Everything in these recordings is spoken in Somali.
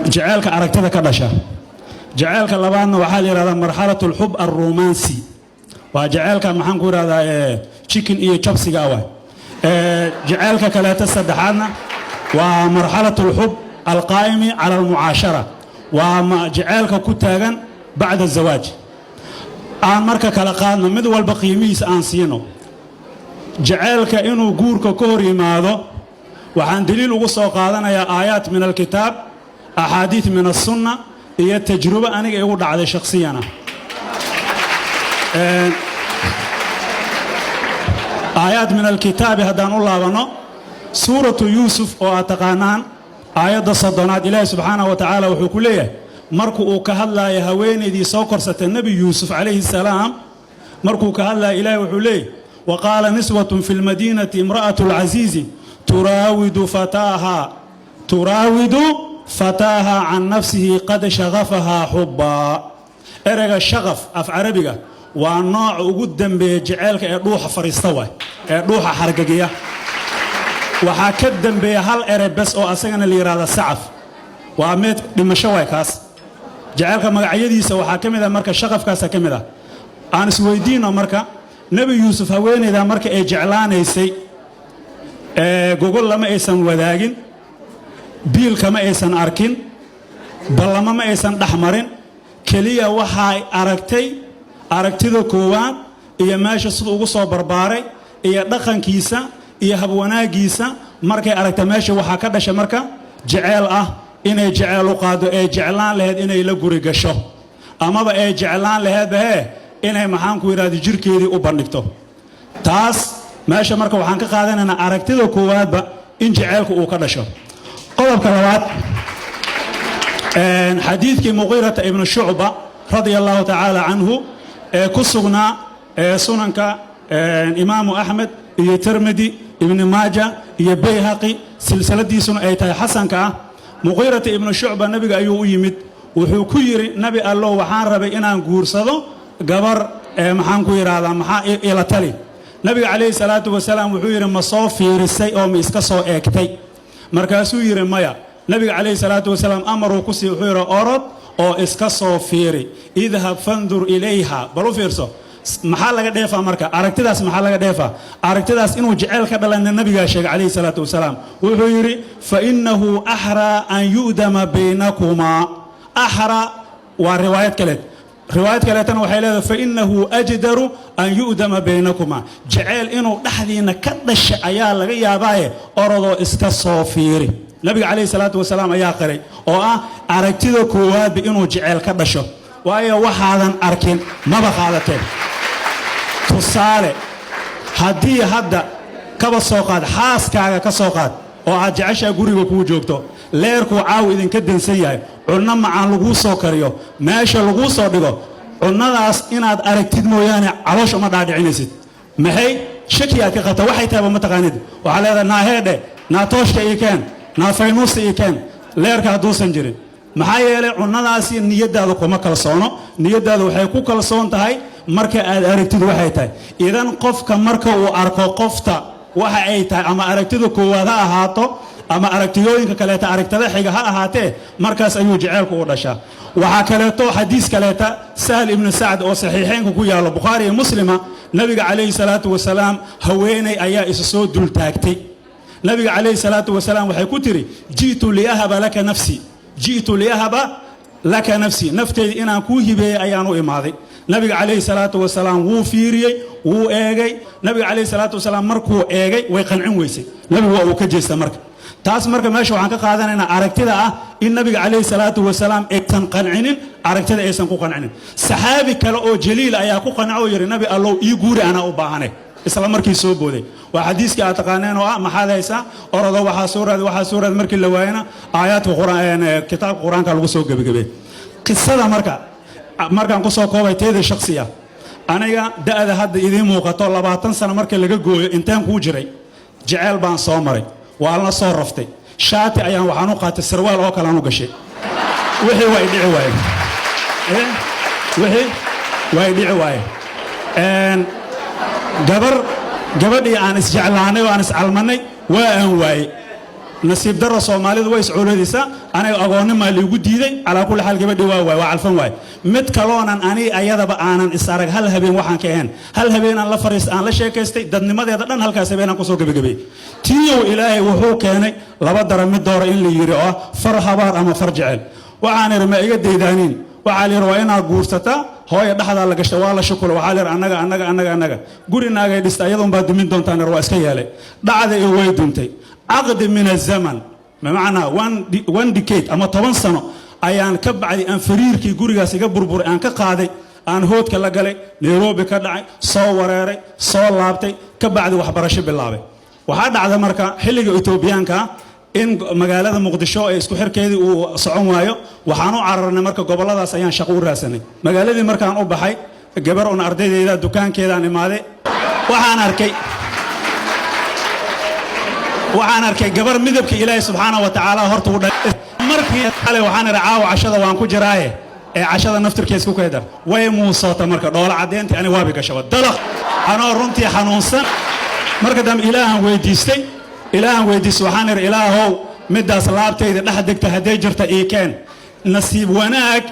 جعلك أركتك كدشة جعلك لبعضنا وحال هذا مرحلة الحب الرومانسي وجعلك محن كور هذا chicken إيه chopsy قوي جعلك كلا تصدحنا ومرحلة الحب القائم على المعاشرة وجعلك كتاجا بعد الزواج مركا كلا قادنا مد والبقيميس أنسينه جعلك إنه جورك كوري ماذا وعن دليل وقصة قادنا يا آيات من الكتاب أحاديث من السنة هي التجربة أنا يقول على شخصيا أنا آيات من الكتاب هدان الله بنا سورة يوسف وأتقانان آيات الصدنات إله سبحانه وتعالى وحكوليه مركو كهلا يهوين دي سوكرسة النبي يوسف عليه السلام مركو كهلا إله وحوليه وقال نسوة في المدينة امرأة العزيز تراود فتاها عن نفسه قد شغفها حبا إرجع الشغف أف عربية والنوع قدام بجعلك روح فريستوى روح حرقية وحكدم بهال إربس أو أسجن اللي يراد السعف وعميت بمشوي كاس جعلك مقعدي سو حكم إذا مركز شغف كاس حكم إذا أنا سويدين أمريكا نبي يوسف هوين إذا مركز إجعلان يسي جوجل لما إيسان وداعين بيل كما إيسان أركين بلما ما إيسان دحمرين كليا وحاي أركتي ذو كوان إيا ماشي صدق وصو برباري إيا دخن كيسا إيا هبوانا كيسا مركا أركت ماشي وحاكا مركا جعل إني جعلوا قادو إي جعلان لهذا إني لقوري قشو أما با إي جعلان لهذا إني محانكو يراد جيركيدي وبرنكتو تاس ماشي مركا وحانكا قادن أنا أركتي ذو كوان با إن جعلكو وكدشو قلب كلمات حديث مغيرة ابن الشعبة رضي الله تعالى عنه كسغنا سننك إمام أحمد يترمدي ابن ماجه يبيهقي سلسلة دي سنة أيتها حسنك مغيرة ابن الشعبة نبي أيو يمد وحكير نبي الله وحان ربي إنا نقول صدو قبر محان كوير هذا محان إلى تلي نبي عليه الصلاة والسلام وحير مصوفي رسي أو ميسكسو إكتي مركاسو يرميا نبي عليه الصلاة والسلام أمره كسي وحير أورد أو إسكسو فيري اذهب فانظر إليها بلو فيرسو محل لك ديفا مركا أركتداس محل لك ديفا أركتداس إنه جعل كبل أن النبي عليه الصلاة والسلام وحيري فإنه أحرى أن يؤدم بينكما أحرى ورواية كلت رواية كلتنا وحيلة فإنه أجدر أن يؤدم بينكما جعل إنه لحظين كدش عيال لغي ياباي أرضو إسكسو فيري نبي عليه الصلاة والسلام يا قري أو أركتدو كواد بإنه جعل كدشو وأي وحادا أركين ما بخالتين تصالح هدي هدا كبا سوقات حاس كاغا كسوقات oo aad jecesha guriga ku joogto leerku caaw idin ka dansan yahay cunno macaan lagu soo kariyo meesha lagu soo dhigo cunnadaas inaad aragtid mooyaane caloosha ma dhaadhicinaysid maxay shakiyaad ka qabta waxay tahay ma taqaanid waxa leedahay naaheedhe naatooshka iyo keen naafaynuusta iyo keen leerka haduusan jirin maxaa yeelay cunnadaasi niyadaadu kuma kalsoono niyadaadu waxay ku kalsoon tahay marka aad aragtid waxay tahay idan qofka marka uu arko qofta waxa ay tahay ama aragtidu koowaad ha ahaato ama aragtiyooyinka kale ta aragtada xiga ha ahaatee markaas ayuu jaceelku u dhashaa waxa kale to xadiis kale ta Sahl ibn Sa'd oo saxiixeenku ku yaalo Bukhari iyo Muslima nabiga kaleey salaatu wasalaam haweenay ayaa isu soo dul taagtay nabiga kaleey salaatu wasalaam waxay ku tiri jiitu li ahaba laka nafsi nafteedi inaan ku hibeeyay ayaan u imaaday nabiga kaleey salaatu wasalaam wuu fiiriyay wuu eegay nabiga kaleey salaatu wasalaam markuu eegay way qancin weysay nabigu waa uu ka jeesta marka taas marka meesha waxaan ka qaadanaynaa aragtida ah in nabiga kaleey salaatu wasalaam aysan qancinin aragtida aysan ku qancinin saxaabi kale oo jaliil ayaa ku qanco yiri nabi allow ii guuri ana u baahanay isla markii soo booday waa xadiiska aad taqaaneen oo maxaad haysa orado waxa suurad markii la waayana aayaadka quraan kitaabka quraanka lagu soo gabagabay qisada markaan ku soo koobay teeda shakhsiga aniga daada hadda idin muuqato 20 sano markii laga gooyo intaan ku jiray jacayl baan soo maray waa la soo raftay shaati ayaan waxaan u qaatay sarwaal oo kale aan u gashay wixii way dhici waayeen gabadhii aan isjeclaanay oo aan iscalmanay waa aan waayay nasiib darro Soomaalidu way iscuuladaysaa aniga agoonnimo la igu diiday ala kulli xal gabadhi waa calfan waay mid kaloonan ani ayadaba aanan isarag hal habeen waxaan ka ahayn hal habeen aan la fariis aan la sheekaystay dadnimadeeda dhan halkaas habeen aan ku soo gabagabay tiyo ilaahay wuxuu keenay laba daran mid door in la yiri oo far habaar ama far jecel waxaan irma iga deydaanin waxa la yiri waa inaad guursata hooyo dhaxda la gashay waa la shukul waxa la yiri anaga guri naagay dhista ayadoon baa dumin doontaan waa iska yeelay dhacda ee way duntay عقد من الزمن بمعنى one decade أما 10 سنة أيان كبعدي أن فريركي جوريجاس يجبر أن كقاعدة أن هود كلا جلي نيروبي كدعي صوراري صلابتي كبعدي وحبرش باللعبة وهذا على مركا حلقة إثيوبيان كا إن مجالات مقدشة إسكوحر كذي وصعون وايو وحنو عررنا مركا قبل هذا سيان شقور راسني مجالات مركا أن أبحي جبر أن أرضي إذا دكان كذا نماذج وحنا أركي waxaan arkay gabar midabka Ilaahay subhanahu wa ta'ala horta u dhashay markii xalay waxaan raacaw cashada waan ku jiraaye ee cashada naftirkiisa ku keedar way muusoota marka dhoola cadeyntii ani waabi gashay dalaq ana runtii xanuunsan marka dam Ilaahan weydiistay waxaan ir Ilaahow midaas laabtayda dhaxdegta haday jirta ee keen nasiib wanaag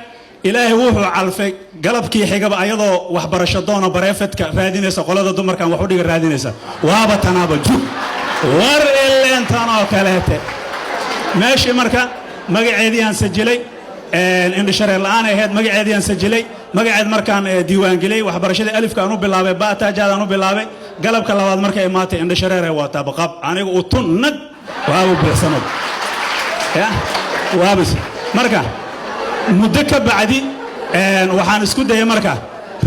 Ilaahay wuxuu calfay galabkii xigaba ayadoo waxbarasho doona bareefadka raadinaysa qolada dumarkan wax u dhiga raadinaysa waaba tanaaba jug war ilaa intaanoo kaleete meeshii marka magaceedii aan sajilay in shareer la'aan ahayd magaceedii aan sajilay magaceed markaan diiwaan gelay waxbarashada alifka aan u bilaabay baata jaadaan u bilaabay galabka labaad markay imaatay in shareer ay wataa baqab anigu u tunnad waa u bixsanad ya waabis marka muddo ka bacdi waxaan isku dayay marka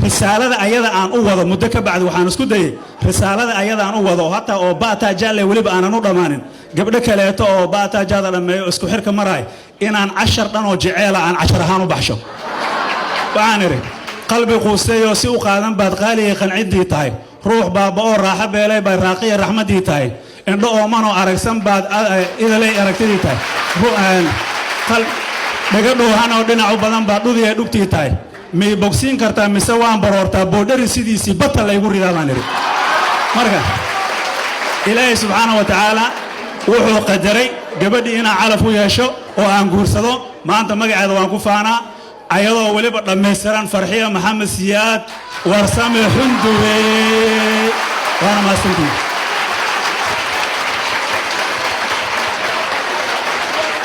رسالة أيضا عن أوضة مدة بعد وحنا سكودي رسالة أيضا عن أوضة وحتى أو باتا جالة ولي أنا نور ضمانين قبل كلا أو باتا جالة لما يسكو حرك مراي إن عن 10 أنا جعالة عن 10 هانو بحشو وعنري قلبي قوسي وسوق قادم بعد غالي خن عدي تاي روح بابا راح بيلي براقي الرحمة دي تاي إن لو أمانو أركسم بعد إذا لي أركتي تاي قلب بقدو هانو دينا عبادان بعد ذي دكتي تاي مي بوكسين كرتا مسوان برورتا بودر سيدي بطل لا يقول رضا لانيري مركا إلهي سبحانه وتعالى وحو قدري قبدي إنا عالفو يشو وان قورسدو ما أنت مقعد وان كفانا أيضا ولي بطل ميسران فرحية محمد سياد ورسامي حندوي وانا ما استنتي